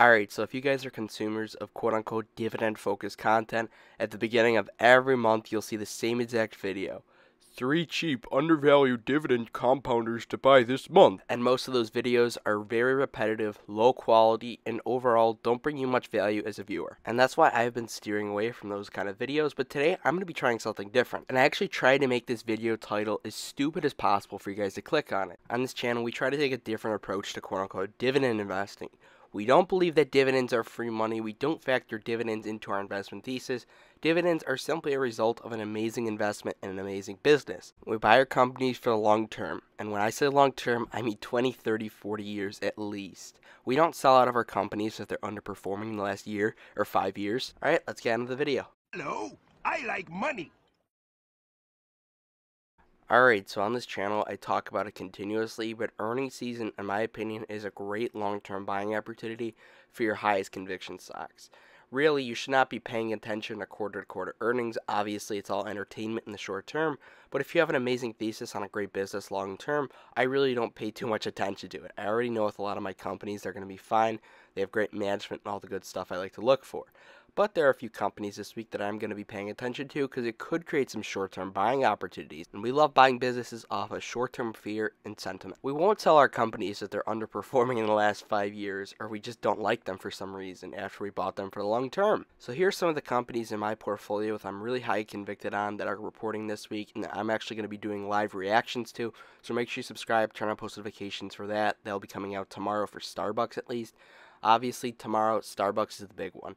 Alright, so if you guys are consumers of quote-unquote dividend-focused content, at the beginning of every month you'll see the same exact video. 3 cheap, undervalued dividend compounders to buy this month. And most of those videos are very repetitive, low quality, and overall don't bring you much value as a viewer. And that's why I've been steering away from those kind of videos, but today I'm going to be trying something different. And I actually tried to make this video title as stupid as possible for you guys to click on it. On this channel, we try to take a different approach to quote-unquote dividend investing. We don't believe that dividends are free money. We don't factor dividends into our investment thesis. Dividends are simply a result of an amazing investment in an amazing business. We buy our companies for the long term. And when I say long term, I mean 20, 30, 40 years at least. We don't sell out of our companies if they're underperforming in the last year or 5 years. Alright, let's get into the video. Hello, I like money. Alright, so on this channel I talk about it continuously, but earnings season, in my opinion, is a great long-term buying opportunity for your highest conviction stocks. Really, you should not be paying attention to quarter-to-quarter earnings. Obviously, it's all entertainment in the short term, but if you have an amazing thesis on a great business long-term, I really don't pay too much attention to it. I already know with a lot of my companies they're going to be fine. They have great management and all the good stuff I like to look for. But there are a few companies this week that I'm going to be paying attention to because it could create some short-term buying opportunities. And we love buying businesses off of short-term fear and sentiment. We won't sell our companies if they're underperforming in the last 5 years or we just don't like them for some reason after we bought them for the long term. So here's some of the companies in my portfolio that I'm really high convicted on that are reporting this week and that I'm actually going to be doing live reactions to. So make sure you subscribe, turn on post notifications for that. That'll be coming out tomorrow for Starbucks at least. Obviously, tomorrow, Starbucks is the big one.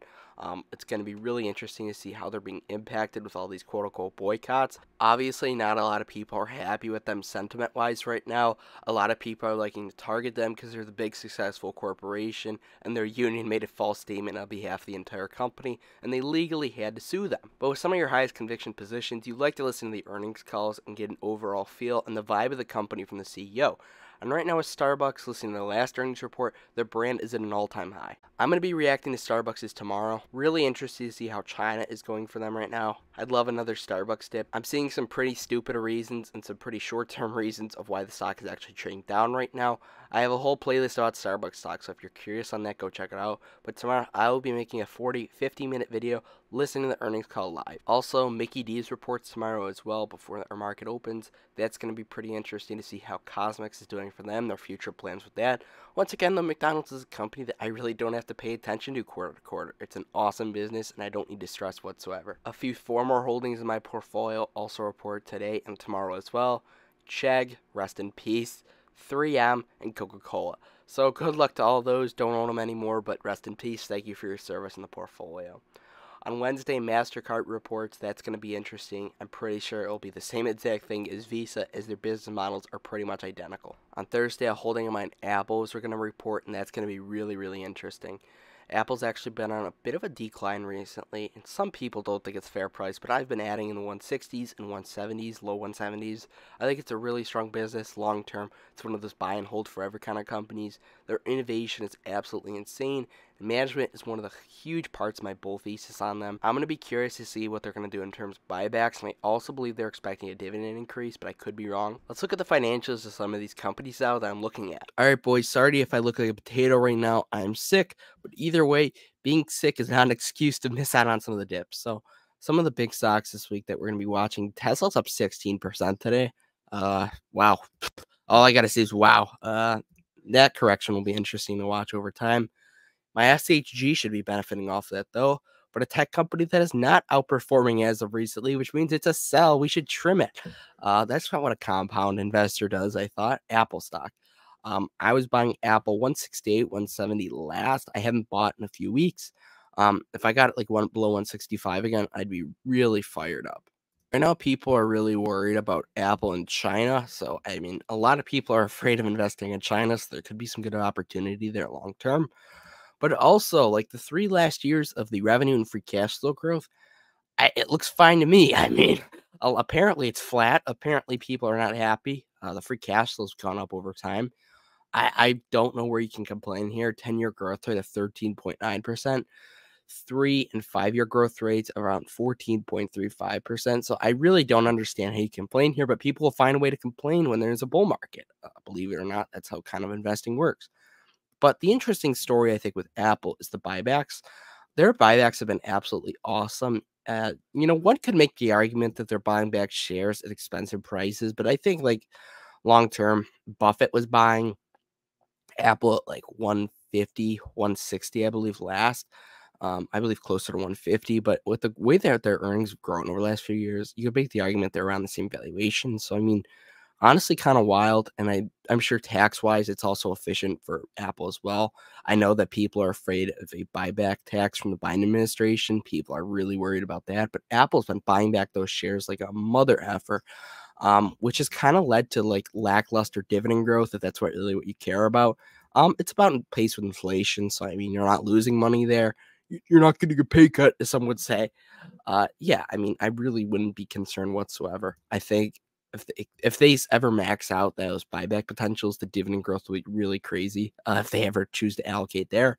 It's going to be really interesting to see how they're being impacted with all these quote-unquote boycotts. Obviously, not a lot of people are happy with them sentiment-wise right now. A lot of people are liking to target them because they're the big successful corporation, and their union made a false statement on behalf of the entire company, and they legally had to sue them. But with some of your highest conviction positions, you like to listen to the earnings calls and get an overall feel and the vibe of the company from the CEO. And right now with Starbucks, listening to the last earnings report, their brand is at an all-time high. I'm going to be reacting to Starbucks tomorrow. Really interested to see how China is going for them right now. I'd love another Starbucks dip. I'm seeing some pretty stupid reasons and some pretty short-term reasons of why the stock is actually trading down right now. I have a whole playlist about Starbucks stocks, so if you're curious on that, go check it out. But tomorrow, I will be making a 50-minute video listening to the earnings call live. Also, Mickey D's reports tomorrow as well before our market opens. That's going to be pretty interesting to see how Cosmix is doing for them, their future plans with that. Once again, though, McDonald's is a company that I really don't have to pay attention to quarter to quarter. It's an awesome business, and I don't need to stress whatsoever. A few more holdings in my portfolio also report today and tomorrow as well. Chegg, rest in peace, 3M, and Coca-Cola. So good luck to all of those. Don't own them anymore, but rest in peace. Thank you for your service in the portfolio. On Wednesday, MasterCard reports. That's going to be interesting. I'm pretty sure it will be the same exact thing as Visa, as their business models are pretty much identical. On Thursday, a holding of mine, Apple's, are going to report, and that's going to be really, really interesting. Apple's actually been on a bit of a decline recently, and some people don't think it's fair price, but I've been adding in the 160s and 170s, low 170s. I think it's a really strong business long term. It's one of those buy and hold forever kind of companies. Their innovation is absolutely insane. Management is one of the huge parts of my bull thesis on them. I'm going to be curious to see what they're going to do in terms of buybacks, and I also believe they're expecting a dividend increase, but I could be wrong. Let's look at the financials of some of these companies now that I'm looking at. Alright boys, sorry if I look like a potato right now. I'm sick, but either way, being sick is not an excuse to miss out on some of the dips. So some of the big stocks this week that we're going to be watching, Tesla's up 16% today. Wow. All I got to say is wow. That correction will be interesting to watch over time. My SHG should be benefiting off that, though. But a tech company that is not outperforming as of recently, which means it's a sell. We should trim it. That's not what a compound investor does, I thought. Apple stock. I was buying Apple 168, 170 last. I haven't bought in a few weeks. If I got it like below 165 again, I'd be really fired up. Right now, people are really worried about Apple in China. So, I mean, a lot of people are afraid of investing in China. So there could be some good opportunity there long term. But also, like the 3 last years of the revenue and free cash flow growth, it looks fine to me. I mean, apparently it's flat. Apparently people are not happy. The free cash flow's gone up over time. I don't know where you can complain here. 10-year growth rate of 13.9%. 3 and 5-year growth rates around 14.35%. So I really don't understand how you complain here, but people will find a way to complain when there's a bull market. Believe it or not, that's how kind of investing works. But the interesting story, I think, with Apple is the buybacks. Their buybacks have been absolutely awesome. One could make the argument that they're buying back shares at expensive prices, but I think like long term, Buffett was buying Apple at like 150, 160, I believe, last. I believe closer to 150, but with the way that their earnings have grown over the last few years, you could make the argument they're around the same valuation. So I mean, honestly, kind of wild. And I'm sure tax wise, it's also efficient for Apple as well. I know that people are afraid of a buyback tax from the Biden administration. People are really worried about that. But Apple's been buying back those shares like a mother effer, which has kind of led to like lackluster dividend growth, if that's really what you care about. It's about in pace with inflation. So, I mean, you're not losing money there. You're not getting a pay cut, as some would say. Yeah, I mean, I really wouldn't be concerned whatsoever. I think if they ever max out those buyback potentials, the dividend growth will be really crazy. If they ever choose to allocate there.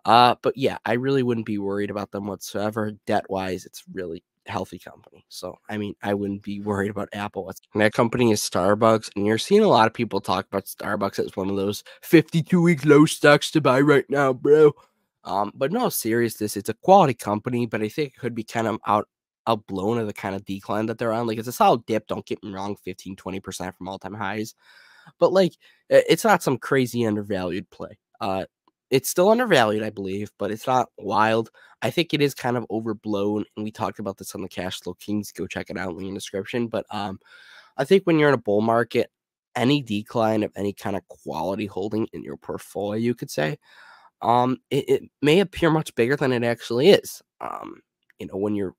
But yeah, I really wouldn't be worried about them whatsoever. Debt wise, it's really healthy company. So I mean, I wouldn't be worried about Apple. And that company is Starbucks, and you're seeing a lot of people talk about Starbucks as one of those 52-week low stocks to buy right now, bro. But no, seriousness, it's a quality company, but I think it could be kind of outblown of the kind of decline that they're on. Like it's a solid dip, don't get me wrong, 15-20% from all-time highs. But like it's not some crazy undervalued play. It's still undervalued, I believe, but it's not wild. I think it is kind of overblown, and we talked about this on the Cash Flow Kings. Go check it out in the description. But I think when you're in a bull market, any decline of any kind of quality holding in your portfolio, you could say, it may appear much bigger than it actually is. When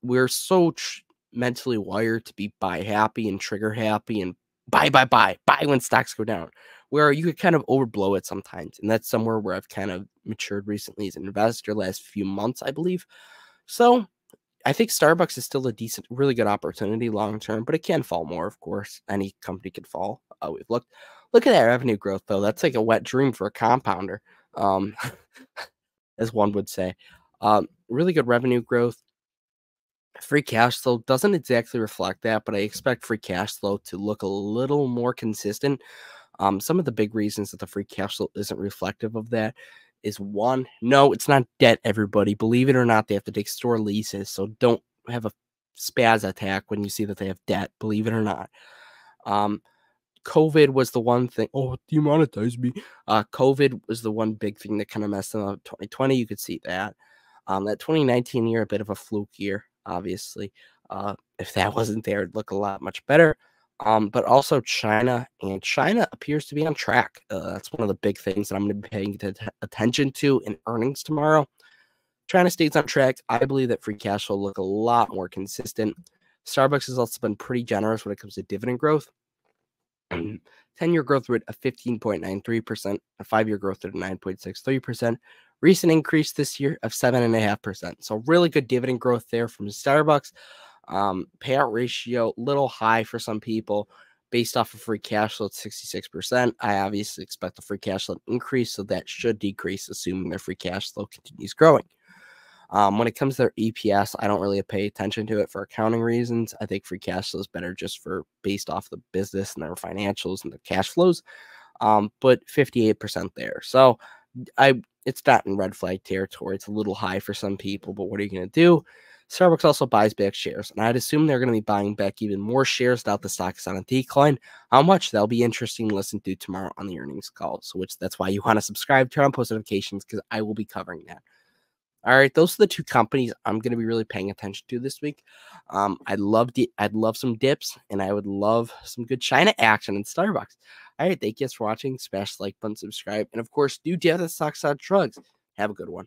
we're so mentally wired to be buy happy and trigger happy and buy when stocks go down, where you could kind of overblow it sometimes. And that's somewhere where I've kind of matured recently as an investor, last few months, I believe. So I think Starbucks is still a decent, really good opportunity long term, but it can fall more, of course. Any company can fall. We've look at that revenue growth though. That's like a wet dream for a compounder, um, as one would say. Really good revenue growth. Free cash flow doesn't exactly reflect that, but I expect free cash flow to look a little more consistent. Some of the big reasons that the free cash flow isn't reflective of that is one, no, it's not debt, everybody. Believe it or not, they have to take store leases. So don't have a spaz attack when you see that they have debt, believe it or not. Um, COVID was the one thing. Oh, demonetize me. COVID was the one big thing that kind of messed them up. 2020, you could see that. That 2019 year, a bit of a fluke year, obviously. If that wasn't there, it'd look a lot much better. But also China, and China appears to be on track. That's one of the big things that I'm going to be paying attention to in earnings tomorrow. China stays on track. I believe that free cash flow will look a lot more consistent. Starbucks has also been pretty generous when it comes to dividend growth. 10-year growth rate of 15.93%, a 5-year growth rate of 9.63%, recent increase this year of 7.5%. So really good dividend growth there from Starbucks. Payout ratio, little high for some people based off of free cash flow at 66%. I obviously expect the free cash flow to increase, so that should decrease, assuming their free cash flow continues growing. When it comes to their EPS, I don't really pay attention to it for accounting reasons. I think free cash flow is better just for based off the business and their financials and the cash flows. But 58% there. So it's not in red flag territory. It's a little high for some people, but what are you going to do? Starbucks also buys back shares, and I'd assume they're going to be buying back even more shares now the stock is on a decline. How much? That'll be interesting to listen to tomorrow on the earnings call. So that's why you want to subscribe, turn on post notifications, because I will be covering that. All right, those are the two companies I'm going to be really paying attention to this week. I'd love some dips, and I would love some good China action in Starbucks. All right, thank you guys for watching. Smash the like button, subscribe, and of course, do the stocks on drugs. Have a good one.